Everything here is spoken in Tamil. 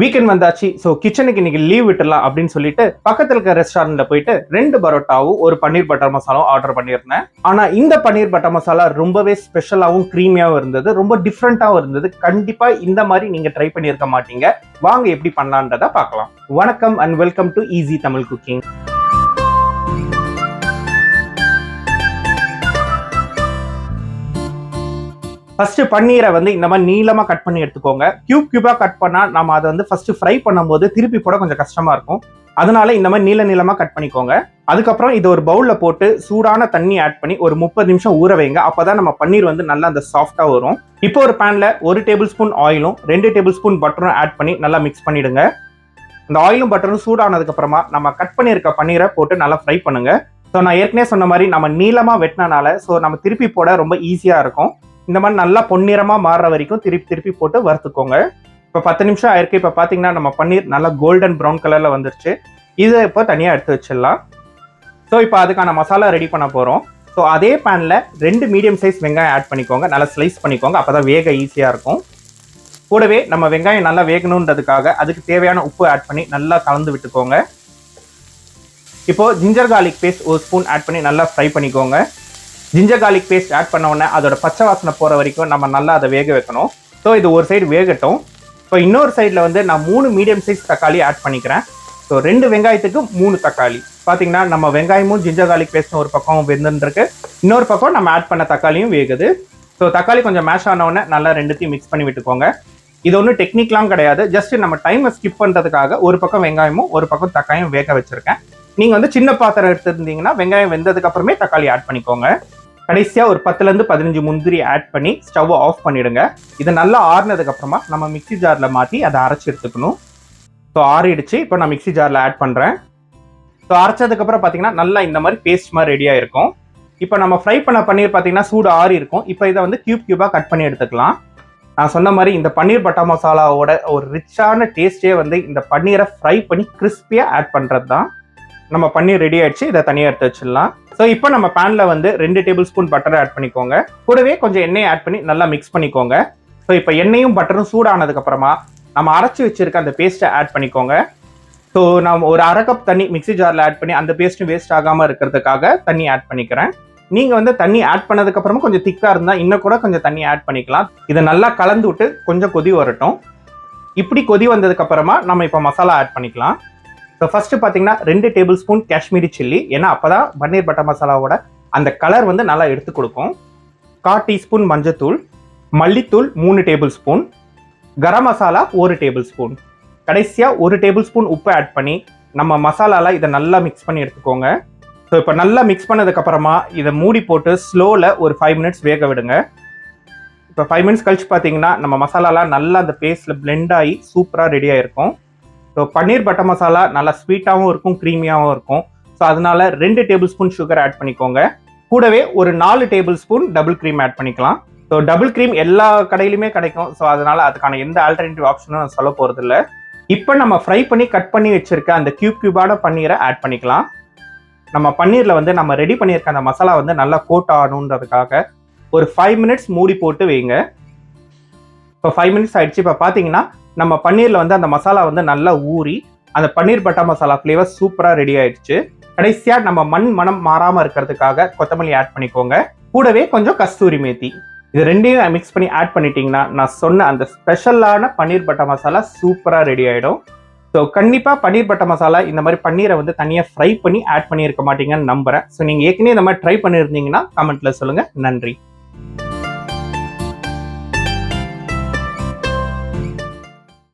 வீக்கெண்ட் வந்தாச்சு. ஸோ கிச்சனுக்கு இன்னைக்கு லீவ் விட்டுலாம் அப்படின்னு சொல்லிட்டு பக்கத்துல இருக்க ரெஸ்டாரண்ட்ல போயிட்டு 2 பரோட்டாவும் ஒரு பன்னீர் பட்டர் மசாலாவும் ஆர்டர் பண்ணியிருந்தேன். ஆனா இந்த பன்னீர் பட்டர் மசாலா ரொம்பவே ஸ்பெஷலாவும் கிரீமியாவும் இருந்தது, ரொம்ப டிஃப்ரெண்டாவும் இருந்தது. கண்டிப்பா இந்த மாதிரி நீங்க ட்ரை பண்ணியிருக்க மாட்டீங்க. வாங்க எப்படி பண்ணலான்றத பார்க்கலாம். வணக்கம் and welcome to easy Tamil cooking. First பன்னீரை வந்து இந்த மாதிரி நீளமா கட் பண்ணி எடுத்துக்கோங்க. கியூபா கட் பண்ணா நம்ம அதை வந்து ஃபர்ஸ்ட் ஃப்ரை பண்ணும்போது திருப்பி போட கொஞ்சம் கஷ்டமா இருக்கும். அதனால இந்த மாதிரி நீளமா கட் பண்ணிக்கோங்க. அதுக்கப்புறம் இது ஒரு பவுல்ல போட்டு சூடான தண்ணி ஆட் பண்ணி ஒரு 30 நிமிஷம் ஊற வைங்க. அப்பதான் நம்ம பன்னீர் வந்து நல்லா அந்த சாஃப்டா வரும். இப்போ ஒரு பேன்ல 1 டேபிள் ஸ்பூன் ஆயிலும் 2 டேபிள் ஸ்பூன் பட்டரும் ஆட் பண்ணி நல்லா மிக்ஸ் பண்ணிடுங்க. இந்த ஆயிலும் பட்டரும் சூடானதுக்கு அப்புறமா நம்ம கட் பண்ணியிருக்க பன்னீரை போட்டு நல்லா ஃப்ரை பண்ணுங்க. ஸோ நான் ஏற்கனவே சொன்ன மாதிரி நம்ம நீளமா வெட்டினால ஸோ நம்ம திருப்பி போட ரொம்ப ஈஸியா இருக்கும். இந்த மாதிரி நல்லா பொன்னிறமா மாறுற வரைக்கும் திருப்பி போட்டு வறுத்துக்கோங்க. இப்போ 10 நிமிஷம் ஆயிருக்கு. இப்போ பார்த்தீங்கன்னா நம்ம பன்னீர் நல்லா கோல்டன் ப்ரௌன் கலர்ல வந்துருச்சு. இதை இப்போ தனியாக எடுத்து வச்சிடலாம். ஸோ இப்போ அதுக்கான மசாலா ரெடி பண்ண போகிறோம். ஸோ அதே பேனில் 2 மீடியம் சைஸ் வெங்காயம் ஆட் பண்ணிக்கோங்க. நல்லா ஸ்லைஸ் பண்ணிக்கோங்க, அப்போ தான் வேக ஈஸியாக இருக்கும். கூடவே நம்ம வெங்காயம் நல்லா வேகணுன்றதுக்காக அதுக்கு தேவையான உப்பு ஆட் பண்ணி நல்லா கலந்து விட்டுக்கோங்க. இப்போ ginger garlic paste 1 spoon add பண்ணி நல்லா ஃப்ரை பண்ணிக்கோங்க. ஜிஞ்சர் கார்லிக் பேஸ்ட் ஆட் பண்ண உடனே அதோட பச்சை வாசனை போகிற வரைக்கும் நம்ம நல்லா அதை வேக வைக்கணும். ஸோ இது ஒரு சைடு வேகட்டும். இப்போ இன்னொரு சைடில் வந்து நான் 3 மீடியம் சைஸ் தக்காளி ஆட் பண்ணிக்கிறேன். ஸோ 2 வெங்காயத்துக்கு 3 தக்காளி. பார்த்தீங்கன்னா நம்ம வெங்காயமும் ஜிஞ்சர் கார்லிக் பேஸ்ட்டும் ஒரு பக்கம் வெந்துருக்கு, இன்னொரு பக்கம் நம்ம ஆட் பண்ண தக்காளியும் வேகுது. ஸோ தக்காளி கொஞ்சம் மேஷ் ஆன உடனே நல்லா ரெண்டுத்தையும் மிக்ஸ் பண்ணி விட்டுக்கோங்க. இது ஒன்றும் டெக்னிக்லாம் கிடையாது, ஜஸ்ட் நம்ம டைமை ஸ்கிப் பண்ணுறதுக்காக ஒரு பக்கம் வெங்காயமும் ஒரு பக்கம் தக்காளியும் வேக வச்சிருக்கேன். நீங்கள் வந்து சின்ன பாத்திரம் எடுத்துருந்தீங்கன்னா வெங்காயம் வெந்ததுக்கு அப்புறமே தக்காளி ஆட் பண்ணிக்கோங்க. கடைசியாக ஒரு 10லேருந்து 15 முந்திரி ஆட் பண்ணி ஸ்டவ் ஆஃப் பண்ணிடுங்க. இது நல்லா ஆறுனதுக்கு அப்புறமா நம்ம மிக்சி ஜாரில் மாற்றி அதை அரைச்சி எடுத்துக்கணும். ஸோ ஆறிடுச்சு. இப்போ நான் மிக்சி ஜாரில் ஆட் பண்ணுறேன். ஸோ அரைச்சதுக்கப்புறம் பார்த்தீங்கன்னா நல்லா இந்த மாதிரி பேஸ்ட் மாதிரி ரெடியாக இருக்கும். இப்போ நம்ம ஃப்ரை பண்ண பன்னீர் பார்த்தீங்கன்னா சூடு ஆறி இருக்கும். இப்போ இதை வந்து கியூபாக கட் பண்ணி எடுத்துக்கலாம். நான் சொன்ன மாதிரி இந்த பன்னீர் பட்டர் மசாலாவோட ஒரு ரிச்சான டேஸ்டே வந்து இந்த பன்னீரை ஃப்ரை பண்ணி கிறிஸ்பியாக ஆட் பண்ணுறது தான். நம்ம பன்னீர் ரெடி ஆயிடுச்சு. இதை தனியாக எடுத்து வச்சிடலாம். ஸோ இப்போ நம்ம பேனில் வந்து 2 டேபிள் ஸ்பூன் பட்டரை ஆட் பண்ணிக்கோங்க. கூடவே கொஞ்சம் எண்ணெயை ஆட் பண்ணி நல்லா மிக்ஸ் பண்ணிக்கோங்க. ஸோ இப்போ எண்ணெயும் பட்டரும் சூடானதுக்கு அப்புறமா நம்ம அரைச்சி வச்சிருக்க அந்த பேஸ்ட்டை ஆட் பண்ணிக்கோங்க. ஸோ நான் ஒரு 1/2 கப் தண்ணி மிக்சி ஜாரில் ஆட் பண்ணி அந்த பேஸ்ட்டும் வேஸ்ட் ஆகாமல் இருக்கிறதுக்காக தண்ணி ஆட் பண்ணிக்கிறேன். நீங்கள் வந்து தண்ணி ஆட் பண்ணதுக்கு அப்புறமா கொஞ்சம் திக்காக இருந்தால் இன்னும் கூட கொஞ்சம் தண்ணி ஆட் பண்ணிக்கலாம். இதை நல்லா கலந்து விட்டு கொஞ்சம் கொதி வரட்டும். இப்படி கொதி வந்ததுக்கு அப்புறமா நம்ம இப்போ மசாலா ஆட் பண்ணிக்கலாம். ஸோ ஃபர்ஸ்ட் பார்த்தீங்கன்னா 2 டேபிள் ஸ்பூன் காஷ்மீரி சில்லி, ஏன்னா அப்போதான் பன்னீர் பட்டர் மசாலாவோட அந்த கலர் வந்து நல்லா எடுத்து கொடுக்கும். 1/4 டீஸ்பூன் மஞ்சத்தூள், மல்லித்தூள் 3 table spoon, garam masala 1 table spoon, கடைசியாக 1 டேபிள் ஸ்பூன் உப்பு ஆட் பண்ணி நம்ம மசாலாவில் இதை நல்லா மிக்ஸ் பண்ணி எடுத்துக்கோங்க. ஸோ இப்போ நல்லா மிக்ஸ் பண்ணதுக்கப்புறமா இதை மூடி போட்டு ஸ்லோவில் ஒரு 5 மினிட்ஸ் வேக விடுங்க. இப்போ 5 மினிட்ஸ் கழிச்சு பார்த்தீங்கன்னா நம்ம மசாலாலாம் நல்லா அந்த பேஸ்ட்டில் பிளெண்ட் ஆகி சூப்பராக ரெடியாக இருக்கும். ஸோ பன்னீர் பட்டர் மசாலா நல்லா ஸ்வீட்டாகவும் இருக்கும், க்ரீமியாகவும் இருக்கும். ஸோ அதனால 2 டேபிள் ஸ்பூன் சுகர் ஆட் பண்ணிக்கோங்க. கூடவே ஒரு 4 tablespoon double cream add பண்ணிக்கலாம். ஸோ டபுள் க்ரீம் எல்லா கடையிலுமே கிடைக்கும். ஸோ அதனால அதுக்கான எந்த ஆல்டர்னேட்டிவ் ஆப்ஷனும் நான் சொல்ல போகிறது இல்லை. இப்போ நம்ம ஃப்ரை பண்ணி கட் பண்ணி வச்சிருக்க அந்த கியூபான பன்னீரை ஆட் பண்ணிக்கலாம். நம்ம பன்னீரில் வந்து நம்ம ரெடி பண்ணியிருக்க அந்த மசாலா வந்து நல்லா கோட் ஆகணுன்றதுக்காக ஒரு 5 மினிட்ஸ் மூடி போட்டு வைங்க. இப்போ 5 மினிட்ஸ் ஆயிடுச்சு. இப்போ பார்த்தீங்கன்னா நம்ம பன்னீரில் வந்து அந்த மசாலா வந்து நல்லா ஊறி அந்த பன்னீர் பட்டர் மசாலா ஃப்ளேவர் சூப்பராக ரெடி ஆயிடுச்சு. கடைசியாக நம்ம மனம் மாறாமல் இருக்கிறதுக்காக கொத்தமல்லி ஆட் பண்ணிக்கோங்க. கூடவே கொஞ்சம் கஸ்தூரி மேத்தி. இது ரெண்டையும் மிக்ஸ் பண்ணி ஆட் பண்ணிட்டீங்கன்னா நான் சொன்ன அந்த ஸ்பெஷலான பன்னீர் பட்டர் மசாலா சூப்பராக ரெடி ஆகிடும். ஸோ கண்டிப்பாக பன்னீர் பட்டர் மசாலா இந்த மாதிரி பன்னீரை வந்து தனியாக ஃப்ரை பண்ணி ஆட் பண்ணியிருக்க மாட்டீங்கன்னு நம்புகிறேன். ஸோ நீங்கள் ஏற்கனவே இந்த மாதிரி ட்ரை பண்ணியிருந்தீங்கன்னா கமெண்ட்டில் சொல்லுங்கள். நன்றி.